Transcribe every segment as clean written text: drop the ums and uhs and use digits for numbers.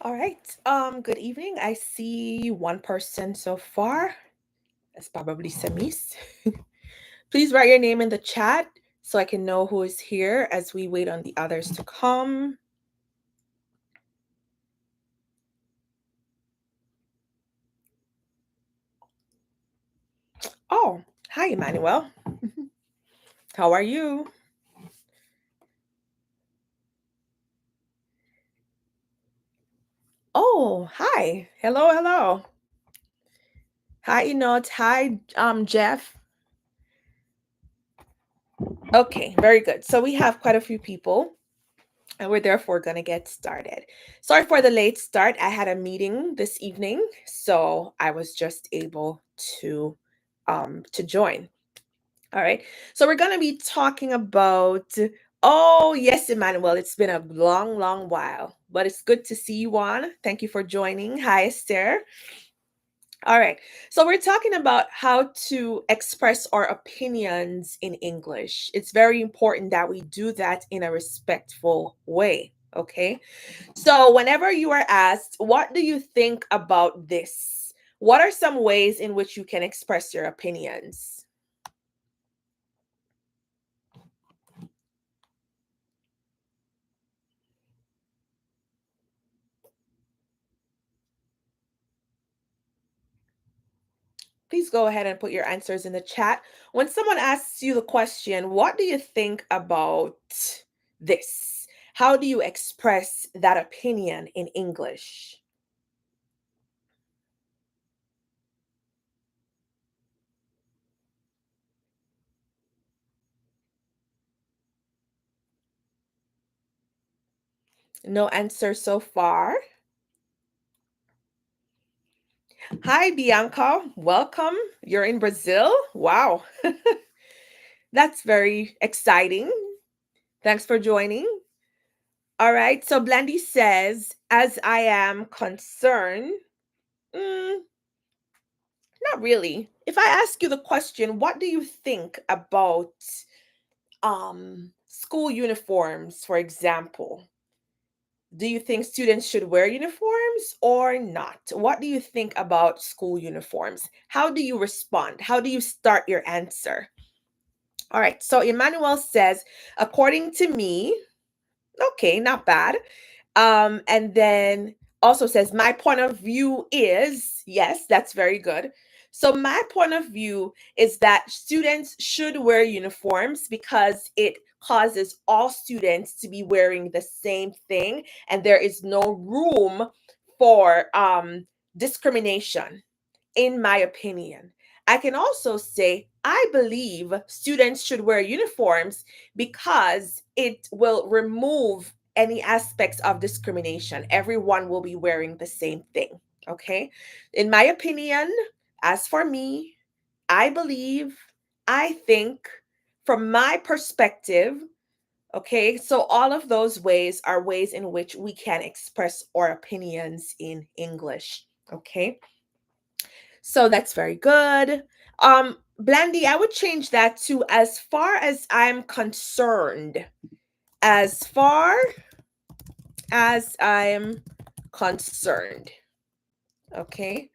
All right. Good evening. I see one person so far. That's probably Samis. Please write your name in the chat so I can know who is here as we wait on the others to come. Oh, hi, Emmanuel. How are you? Oh, hi. Hello, hello. Hi, Enot. Hi, Jeff. Okay, very good. So we have quite a few people, and we're therefore going to get started. Sorry for the late start. I had a meeting this evening, so I was just able to join. All right. So we're going to be talking about oh, yes, Emmanuel, it's been a long, long while, but it's good to see you on. Thank you for joining. Hi, Esther. All right. So we're talking about how to express our opinions in English. It's very important that we do that in a respectful way. Okay. So whenever you are asked, what do you think about this? What are some ways in which you can express your opinions? Please go ahead and put your answers in the chat. When someone asks you the question, what do you think about this? How do you express that opinion in English? No answer so far. Hi, Bianca. Welcome. You're in Brazil? Wow. That's very exciting. Thanks for joining. All right. So Blandy says, as I am concerned, mm, not really. If I ask you the question, what do you think about school uniforms, for example? Do you think students should wear uniforms or not? What do you think about school uniforms? How do you respond? How do you start your answer? All right. So Emmanuel says, according to me, okay, not bad. And then also says, my point of view is, yes, that's very good. So, my point of view is that students should wear uniforms because it causes all students to be wearing the same thing, and there is no room for discrimination, in my opinion. I can also say, I believe students should wear uniforms because it will remove any aspects of discrimination. Everyone will be wearing the same thing. Okay. In my opinion, as for me, I believe, I think, from my perspective, okay, so all of those ways are ways in which we can express our opinions in English. Okay. So that's very good. Blandy, I would change that to as far as I'm concerned. As far as I'm concerned. Okay.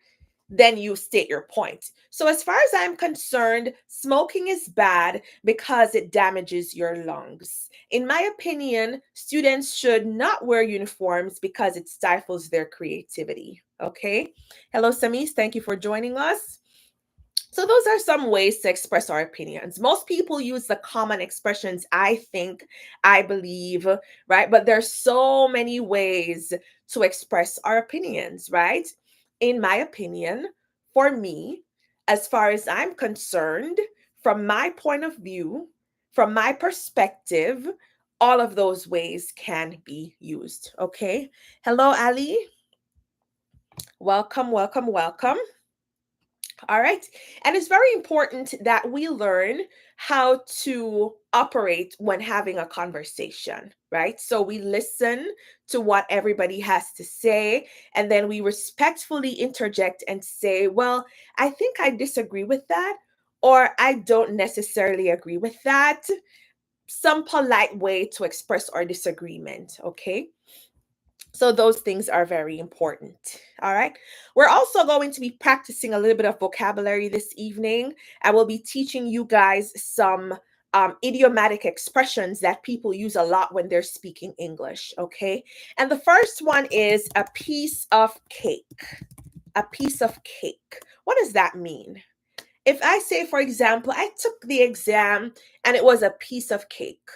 Then you state your point. So, as far as I'm concerned, smoking is bad because it damages your lungs. In my opinion, students should not wear uniforms because it stifles their creativity. Okay. Hello, Samis. Thank you for joining us. So, those are some ways to express our opinions. Most people use the common expressions, I think, I believe, right? But there's so many ways to express our opinions, right? In my opinion, for me, as far as I'm concerned, from my point of view, from my perspective, all of those ways can be used. Okay. Hello, Ali. Welcome, welcome, welcome. All right. And it's very important that we learn how to operate when having a conversation, right? So we listen to what everybody has to say, and then we respectfully interject and say, well, I think I disagree with that, or I don't necessarily agree with that. Some polite way to express our disagreement, okay? So those things are very important. All right. We're also going to be practicing a little bit of vocabulary this evening. I will be teaching you guys some idiomatic expressions that people use a lot when they're speaking English. Okay. And the first one is a piece of cake. A piece of cake. What does that mean? If I say, for example, I took the exam and it was a piece of cake,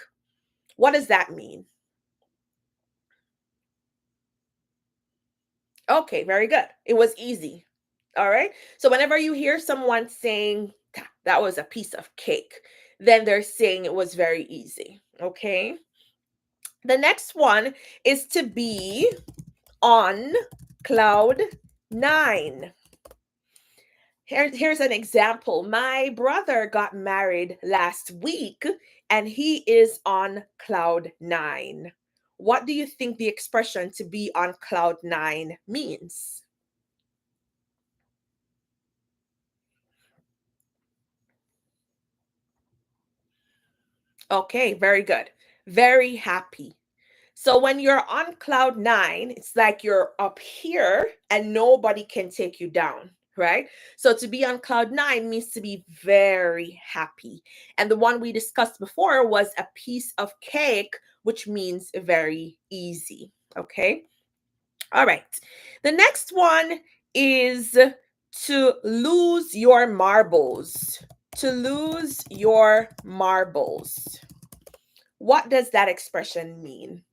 what does that mean? Okay, very good. It was easy. All right. So whenever you hear someone saying that was a piece of cake, then they're saying it was very easy. Okay. The next one is to be on cloud nine. Here's an example. My brother got married last week and he is on cloud nine. What do you think the expression to be on cloud nine means? Okay, very good. Very happy. So when you're on cloud nine, it's like you're up here and nobody can take you down, right? So to be on cloud nine means to be very happy. And the one we discussed before was a piece of cake, which means very easy. Okay. All right. The next one is to lose your marbles. To lose your marbles. What does that expression mean?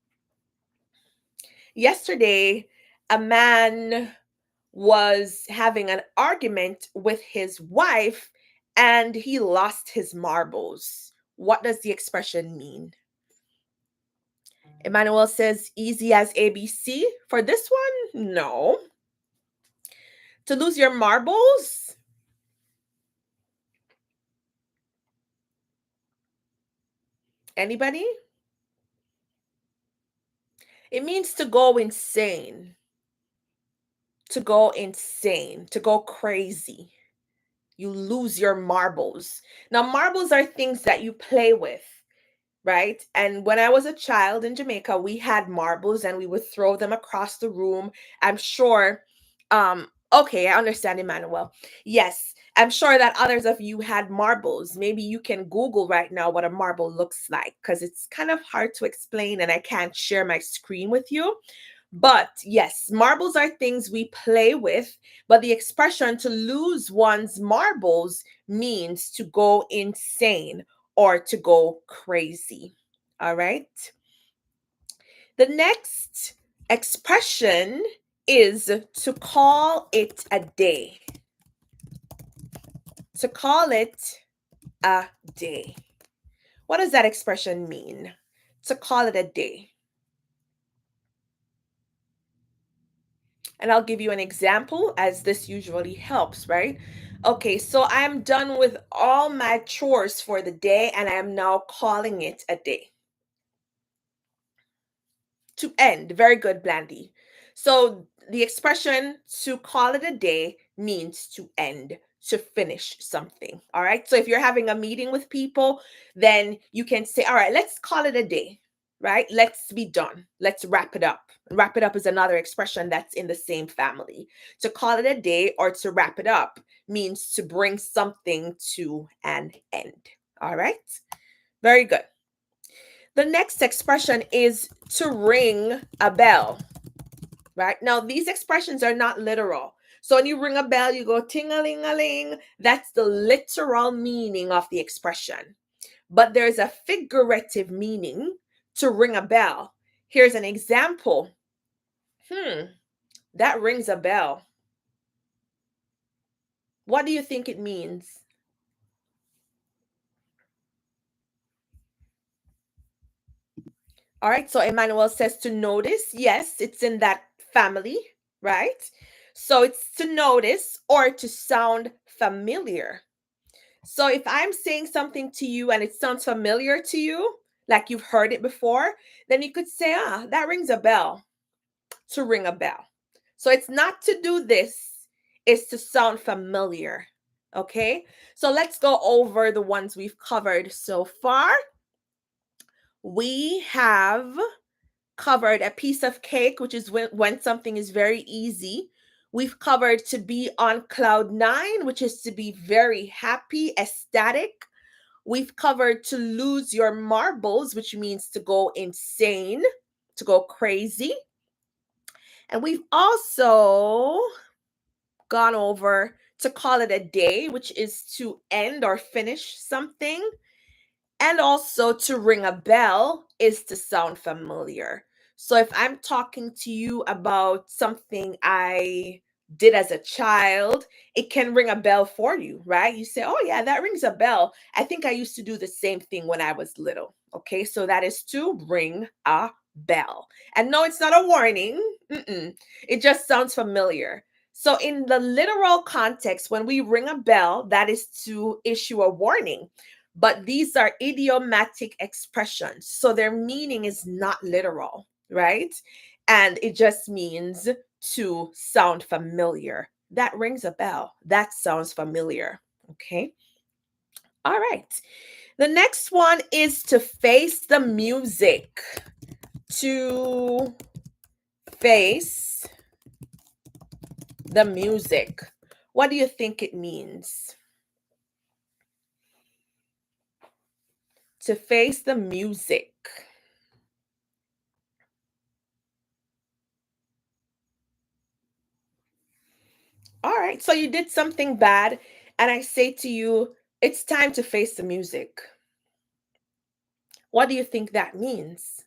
Yesterday, a man was having an argument with his wife and he lost his marbles. What does the expression mean? Emmanuel says easy as ABC. For this one, no. To lose your marbles? Anybody? It means to go insane. To go insane, to go crazy. You lose your marbles. Now, marbles are things that you play with, right? And when I was a child in Jamaica, we had marbles and we would throw them across the room. I'm sure, okay, I understand, Emmanuel. Yes, I'm sure that others of you had marbles. Maybe you can Google right now what a marble looks like because it's kind of hard to explain and I can't share my screen with you. But yes, marbles are things we play with, but the expression to lose one's marbles means to go insane or to go crazy. All right. The next expression is to call it a day. To call it a day. What does that expression mean? To call it a day. And I'll give you an example as this usually helps, right? Okay, so I'm done with all my chores for the day and I am now calling it a day. To end. Very good, Blandy. So the expression to call it a day means to end, to finish something. All right. So if you're having a meeting with people, then you can say, all right, let's call it a day, right? Let's be done. Let's wrap it up. Wrap it up is another expression that's in the same family. To call it a day or to wrap it up means to bring something to an end. All right. Very good. The next expression is to ring a bell, right? Now, these expressions are not literal. So when you ring a bell, you go ting-a-ling-a-ling. That's the literal meaning of the expression. But there's a figurative meaning to ring a bell. Here's an example. That rings a bell. What do you think it means? All right, so Emmanuel says to notice. Yes, it's in that family, right? So it's to notice or to sound familiar. So if I'm saying something to you and it sounds familiar to you, like you've heard it before, then you could say, that rings a bell, to ring a bell. So it's not to do this, it's to sound familiar. Okay, so let's go over the ones we've covered so far. We have covered a piece of cake, which is when something is very easy. We've covered to be on cloud nine, which is to be very happy, ecstatic. We've covered to lose your marbles, which means to go insane, to go crazy. And we've also gone over to call it a day, which is to end or finish something. And also to ring a bell is to sound familiar. So if I'm talking to you about something I did as a child, it can ring a bell for you, right? You say, oh, yeah, that rings a bell. I think I used to do the same thing when I was little. Okay, so that is to ring a bell. And no, it's not a warning. It just sounds familiar. So, in the literal context, when we ring a bell, that is to issue a warning. But these are idiomatic expressions. So their meaning is not literal, right? And it just means to sound familiar. That rings a bell. That sounds familiar. Okay. All right. The next one is to face the music. To face the music. What do you think it means? To face the music. All right. So you did something bad, and I say to you, it's time to face the music. What do you think that means?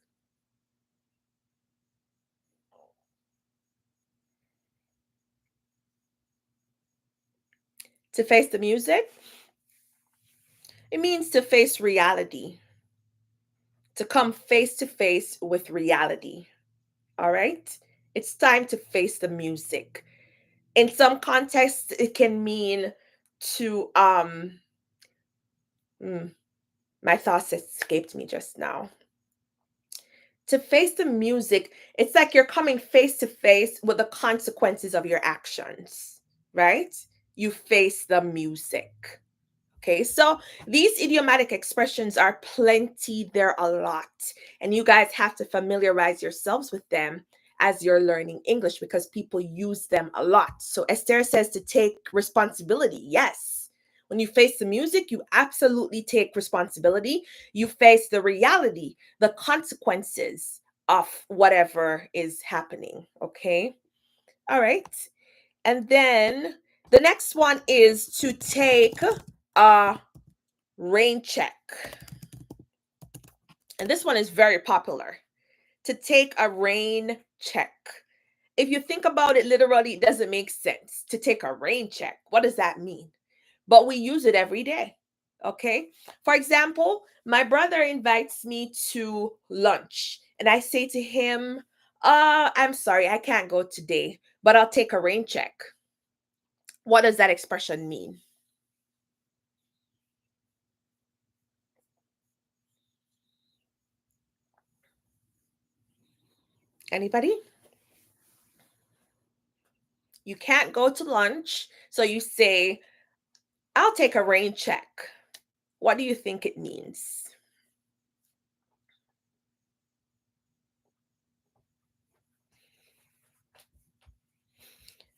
To face the music? It means to face reality, to come face to face with reality. All right. It's time to face the music. In some contexts, it can mean to, mm, my thoughts escaped me just now. To face the music, it's like you're coming face to face with the consequences of your actions, right? You face the music. Okay, so these idiomatic expressions are plenty, they're a lot. And you guys have to familiarize yourselves with them as you're learning English because people use them a lot. So Esther says to take responsibility. Yes. When you face the music, you absolutely take responsibility. You face the reality, the consequences of whatever is happening. Okay. All right. And then the next one is to take a rain check. And this one is very popular. To take a rain check. If you think about it literally, it doesn't make sense. To take a rain check. What does that mean? But we use it every day. Okay. For example, my brother invites me to lunch and I say to him, I'm sorry, I can't go today, but I'll take a rain check. What does that expression mean? Anybody? You can't go to lunch, so you say, I'll take a rain check. What do you think it means?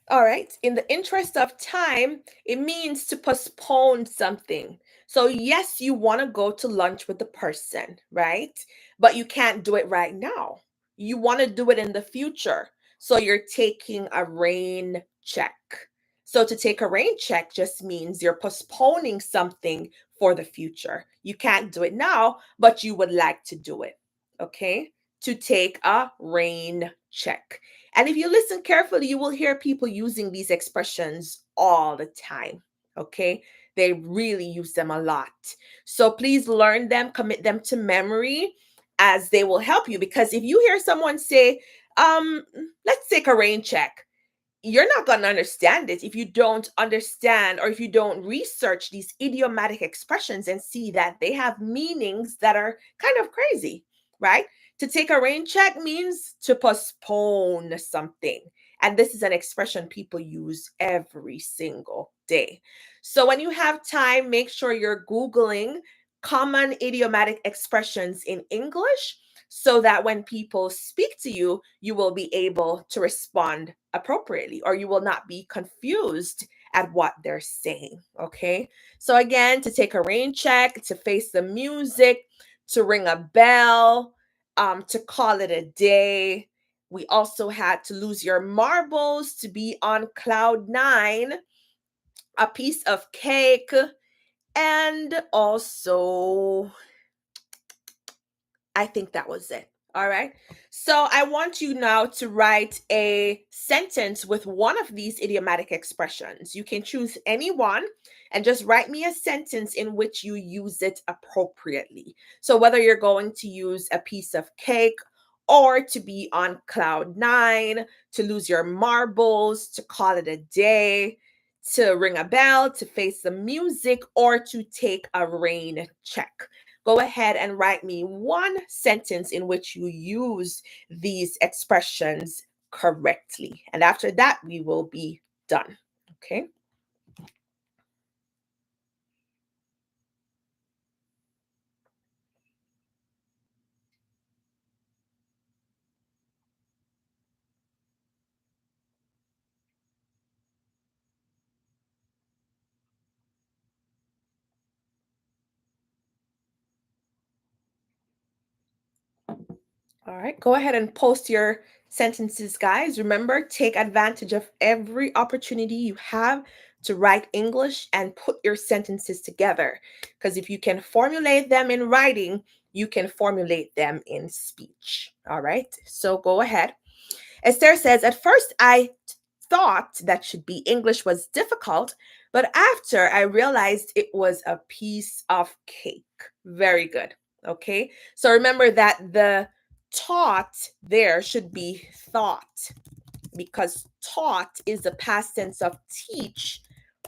All right. In the interest of time, it means to postpone something. So, yes, you want to go to lunch with the person, right? But you can't do it right now. You want to do it in the future. So, you're taking a rain check. So, to take a rain check just means you're postponing something for the future. You can't do it now, but you would like to do it. Okay. To take a rain check. And if you listen carefully, you will hear people using these expressions all the time. Okay. They really use them a lot. So please learn them, commit them to memory as they will help you. Because if you hear someone say, let's take a rain check, you're not going to understand it if you don't understand or if you don't research these idiomatic expressions and see that they have meanings that are kind of crazy, right? To take a rain check means to postpone something. And this is an expression people use every single day. So when you have time, make sure you're Googling common idiomatic expressions in English so that when people speak to you, you will be able to respond appropriately, or you will not be confused at what they're saying. Okay. So, again, to take a rain check, to face the music, to ring a bell, to call it a day. We also had to lose your marbles, to be on cloud nine, a piece of cake, and also I think that was it. All right. So I want you now to write a sentence with one of these idiomatic expressions. You can choose any one and just write me a sentence in which you use it appropriately. So whether you're going to use a piece of cake, or to be on cloud nine, to lose your marbles, to call it a day, to ring a bell, to face the music, or to take a rain check. Go ahead and write me one sentence in which you use these expressions correctly. And after that, we will be done. Okay. All right. Go ahead and post your sentences, guys. Remember, take advantage of every opportunity you have to write English and put your sentences together. Because if you can formulate them in writing, you can formulate them in speech. All right. So go ahead. Esther says, at first I thought that should be English was difficult, but after I realized it was a piece of cake. Very good. Okay. So remember that the taught there should be thought, because taught is the past tense of teach,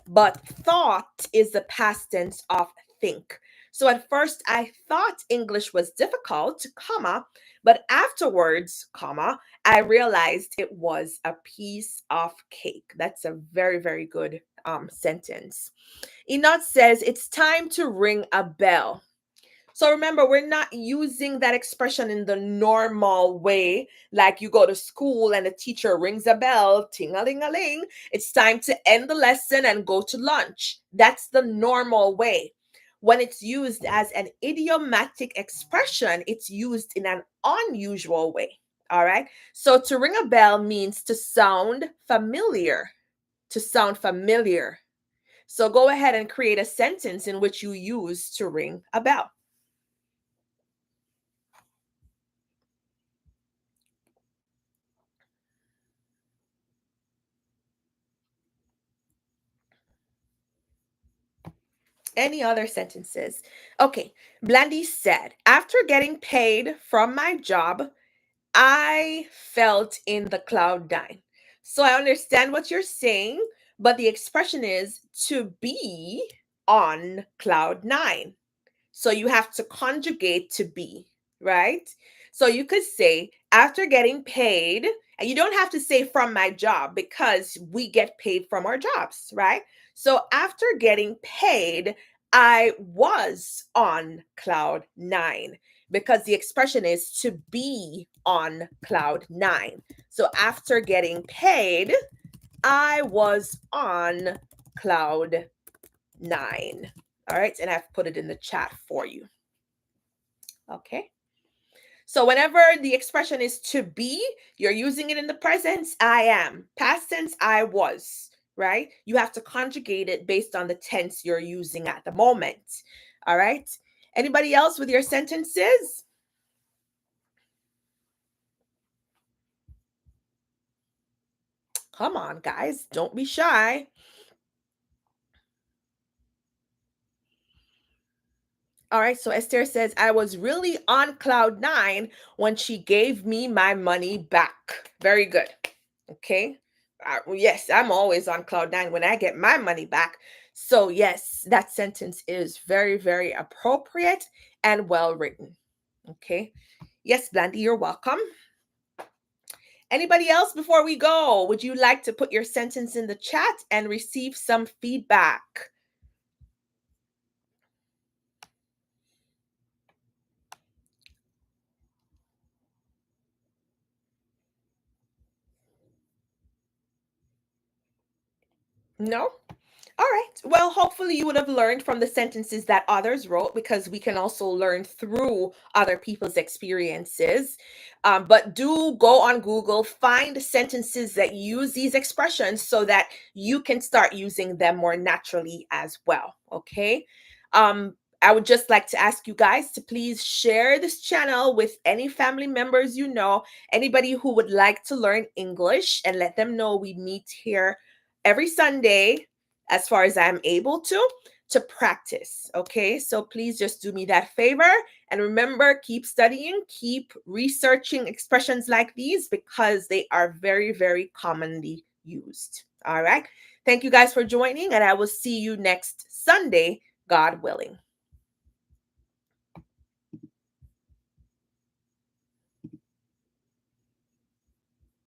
but thought is the past tense of think. So at first I thought English was difficult, comma, but afterwards, comma, I realized it was a piece of cake. That's a very, very good sentence. Enoch says it's time to ring a bell. So remember, we're not using that expression in the normal way, like you go to school and the teacher rings a bell, ting-a-ling-a-ling. It's time to end the lesson and go to lunch. That's the normal way. When it's used as an idiomatic expression, it's used in an unusual way. All right. So to ring a bell means to sound familiar, to sound familiar. So go ahead and create a sentence in which you use to ring a bell. Any other sentences? Okay. Blandy said, after getting paid from my job, I felt in the cloud nine. So I understand what you're saying, but the expression is to be on cloud nine. So you have to conjugate to be, right? So you could say, after getting paid, and you don't have to say from my job because we get paid from our jobs, right? So after getting paid, I was on cloud nine, because the expression is to be on cloud nine. So after getting paid, I was on cloud nine. All right. And I've put it in the chat for you. Okay. So whenever the expression is to be, you're using it in the present, I am. Past tense, I was, right? You have to conjugate it based on the tense you're using at the moment. All right. Anybody else with your sentences? Come on, guys. Don't be shy. All right, so Esther says, I was really on cloud nine when she gave me my money back. Very good. Okay. Yes, I'm always on cloud nine when I get my money back. So, yes, that sentence is very, very appropriate and well written. Okay. Yes, Blandy, you're welcome. Anybody else before we go? Would you like to put your sentence in the chat and receive some feedback? No? All right. Well, hopefully you would have learned from the sentences that others wrote because we can also learn through other people's experiences. But do go on Google, find sentences that use these expressions so that you can start using them more naturally as well. Okay. I would just like to ask you guys to please share this channel with any family members you know, anybody who would like to learn English, and let them know we meet here every Sunday as far as I'm able to practice. Okay, so please just do me that favor. And remember, keep studying, keep researching expressions like these because they are very, very commonly used. All right. Thank you guys for joining, and I will see you next Sunday, God willing.